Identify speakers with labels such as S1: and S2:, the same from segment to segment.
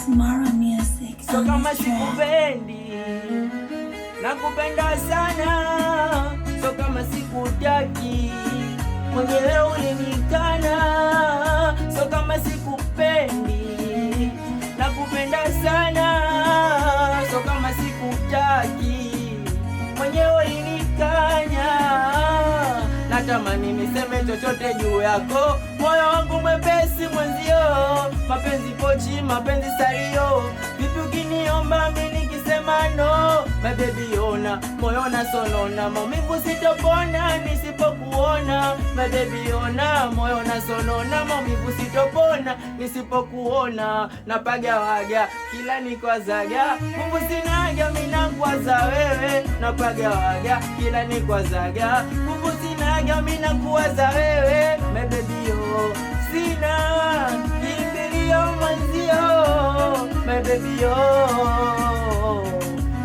S1: So kama sikupendi, nakupenda sana. So kama sikutaki, mwenyewe ulinikana. So kama sikupendi, nakupenda sana. So kama sikutaki, mwenyewe ulinikanya. Natamani niseme chochote juu yako, moyo wangu mwepesi mwenzio. Mapenzi pochi, mapenzi salio. Vipi ukiniomba mimi nikisema no? My baby ona, moyo na sonona. Maumivu sitopona nisipokuona. My baby ona, moyo na sonona. Maumivu sitopona nisipokuona. Napaga waga kila nikwazaga, Mungu sinaga mimi nakwaza wewe. Napaga waga kila nikwazaga, Mungu sinaga mimi nakuwaza wewe. My baby oh, sina kimbilio mwenzio. My baby oh,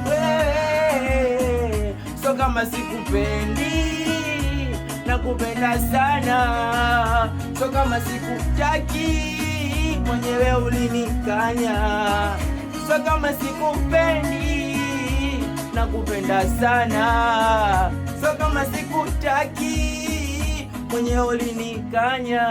S1: wewe. So kama sikupendi, nakupenda sana. So kama sikutaki, mwenyewe ulinikanya. So kama sikupendi, nakupenda sana. So kama sikutaki, mwenyewe ulinikanya.